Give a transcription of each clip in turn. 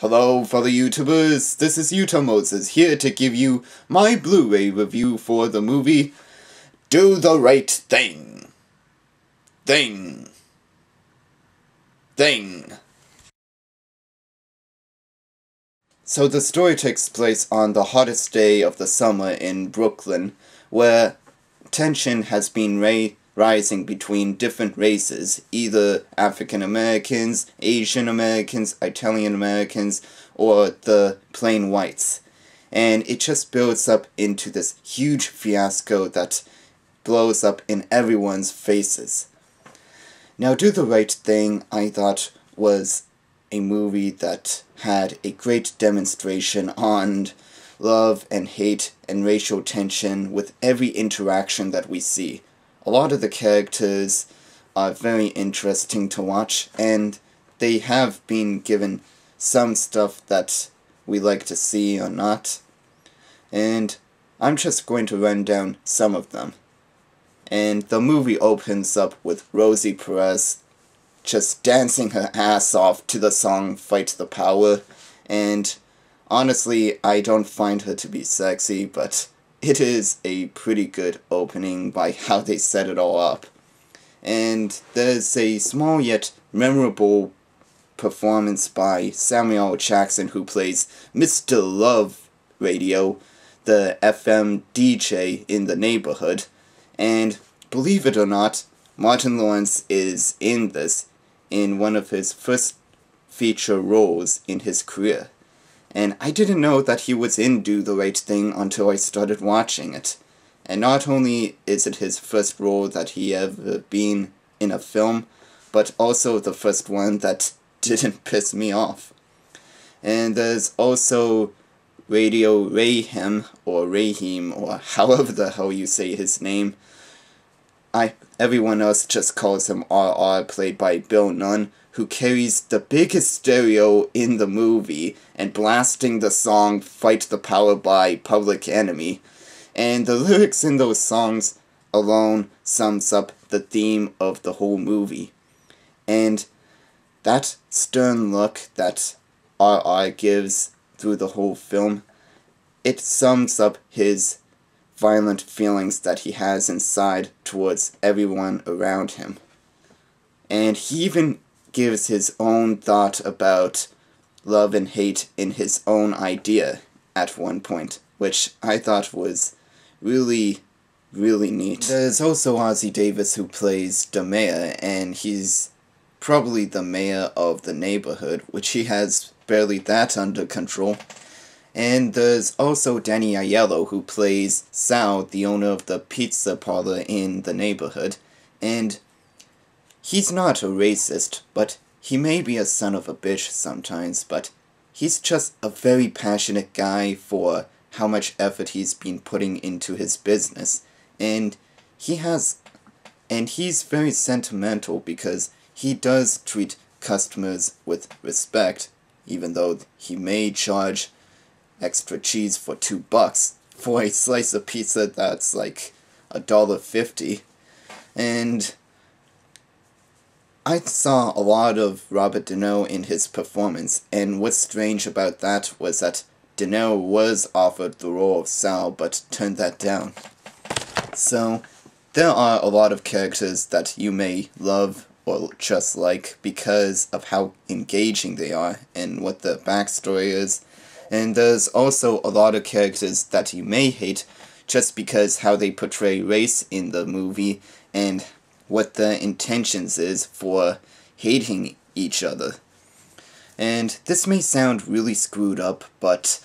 Hello fellow YouTubers, this is Utah Moses here to give you my Blu-ray review for the movie Do the Right Thing. Thing. So the story takes place on the hottest day of the summer in Brooklyn, where tension has been rising between different races, either African Americans, Asian Americans, Italian Americans, or the plain whites. And it just builds up into this huge fiasco that blows up in everyone's faces. Now, Do the Right Thing, I thought, was a movie that had a great demonstration on love and hate and racial tension with every interaction that we see. A lot of the characters are very interesting to watch, and they have been given some stuff that we like to see or not. And I'm just going to run down some of them. And the movie opens up with Rosie Perez just dancing her ass off to the song Fight the Power, and honestly, I don't find her to be sexy, but it is a pretty good opening by how they set it all up. And there's a small yet memorable performance by Samuel L. Jackson, who plays Mr. Love Radio, the FM DJ in the neighborhood. And believe it or not, Martin Lawrence is in this in one of his first feature roles in his career. And I didn't know that he was in Do the Right Thing until I started watching it. And not only is it his first role that he ever been in a film, but also the first one that didn't piss me off. And there's also Radio Raheem, or Raheem, or however the hell you say his name. Everyone else just calls him RR, played by Bill Nunn, who carries the biggest stereo in the movie and blasting the song Fight the Power by Public Enemy. And the lyrics in those songs alone sums up the theme of the whole movie. And that stern look that RR gives through the whole film, it sums up his violent feelings that he has inside towards everyone around him. And he even gives his own thought about love and hate in his own idea at one point, which I thought was really, really neat. There's also Ozzie Davis, who plays the mayor, and he's probably the mayor of the neighborhood, which he has barely that under control. And there's also Danny Aiello, who plays Sal, the owner of the pizza parlor in the neighborhood. And he's not a racist, but he may be a son of a bitch sometimes, but he's just a very passionate guy for how much effort he's been putting into his business. And he's very sentimental because he does treat customers with respect, even though he may charge extra cheese for $2 for a slice of pizza that's like $1.50. And I saw a lot of Robert De Niro in his performance, and what's strange about that was that De Niro was offered the role of Sal, but turned that down. So there are a lot of characters that you may love or just like because of how engaging they are and what the backstory is. And there's also a lot of characters that you may hate just because how they portray race in the movie and what the intentions is for hating each other. And this may sound really screwed up, but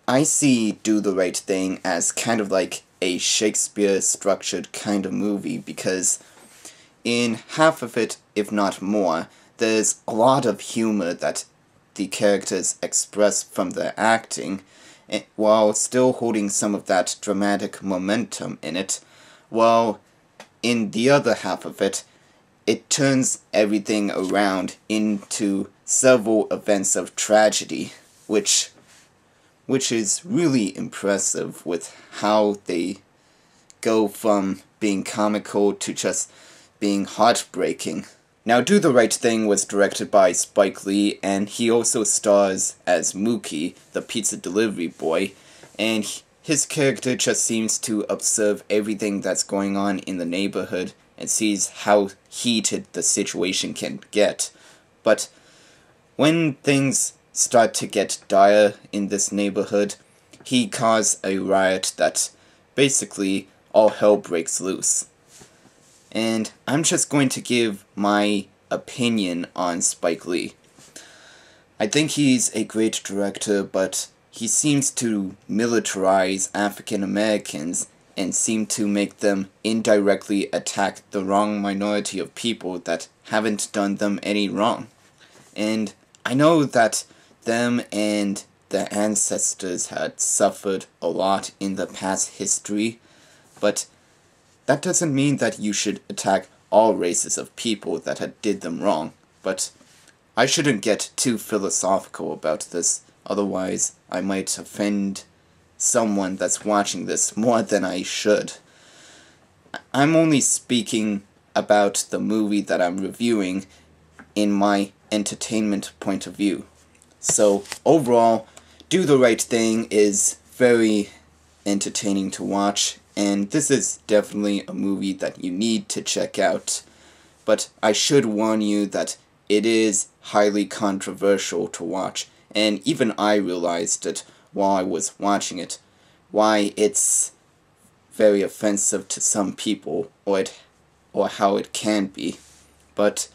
I see Do the Right Thing as kind of like a Shakespeare-structured kind of movie, because in half of it, if not more, there's a lot of humor that the characters express from their acting, while still holding some of that dramatic momentum in it, while in the other half of it, it turns everything around into several events of tragedy, which is really impressive with how they go from being comical to just being heartbreaking. Now, Do the Right Thing was directed by Spike Lee, and he also stars as Mookie, the pizza delivery boy, and his character just seems to observe everything that's going on in the neighborhood and sees how heated the situation can get. But when things start to get dire in this neighborhood, he caused a riot that basically all hell breaks loose. And I'm just going to give my opinion on Spike Lee. I think he's a great director, but he seems to militarize African Americans and seem to make them indirectly attack the wrong minority of people that haven't done them any wrong. And I know that them and their ancestors had suffered a lot in the past history, but that doesn't mean that you should attack all races of people that had did them wrong. But I shouldn't get too philosophical about this, otherwise I might offend someone that's watching this more than I should. I'm only speaking about the movie that I'm reviewing in my entertainment point of view. So, overall, Do the Right Thing is very entertaining to watch, and this is definitely a movie that you need to check out. But I should warn you that it is highly controversial to watch, and even I realized it while I was watching it, why it's very offensive to some people, or how it can be. But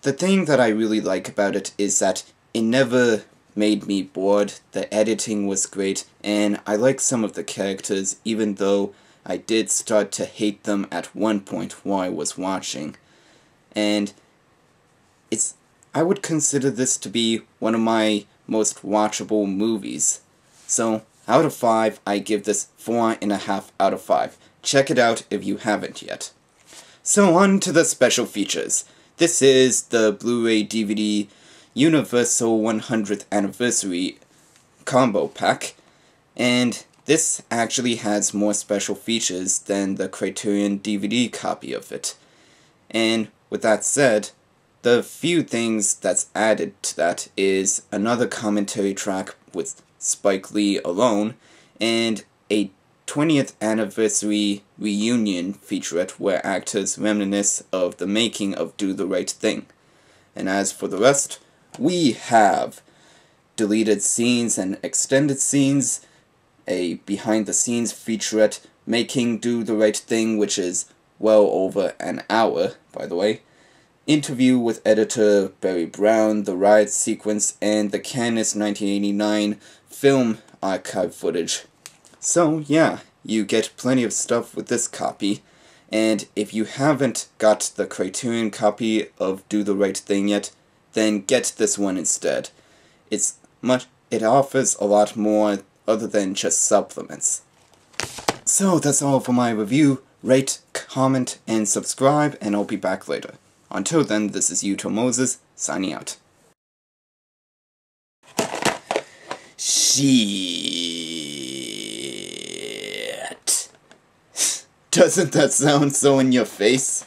the thing that I really like about it is that it never made me bored. The editing was great, and I like some of the characters, even though I did start to hate them at one point while I was watching. And I would consider this to be one of my most watchable movies. So, out of 5, I give this 4.5 out of 5. Check it out if you haven't yet. So on to the special features. This is the Blu-ray DVD Universal 100th Anniversary Combo Pack, and this actually has more special features than the Criterion DVD copy of it. And with that said, the few things that's added to that is another commentary track with Spike Lee alone, and a 20th anniversary reunion featurette where actors reminisce of the making of Do the Right Thing. And as for the rest, we have deleted scenes and extended scenes, a behind-the-scenes featurette making Do the Right Thing, which is well over an hour, by the way, interview with editor Barry Brown, the riot sequence, and the Cannes 1989 film archive footage. So yeah, you get plenty of stuff with this copy, and if you haven't got the Criterion copy of Do the Right Thing yet, then get this one instead. It offers a lot more other than just supplements. So that's all for my review. Rate, comment, and subscribe, and I'll be back later. Until then, this is Yuto Moses, signing out. Shit. Doesn't that sound so in your face?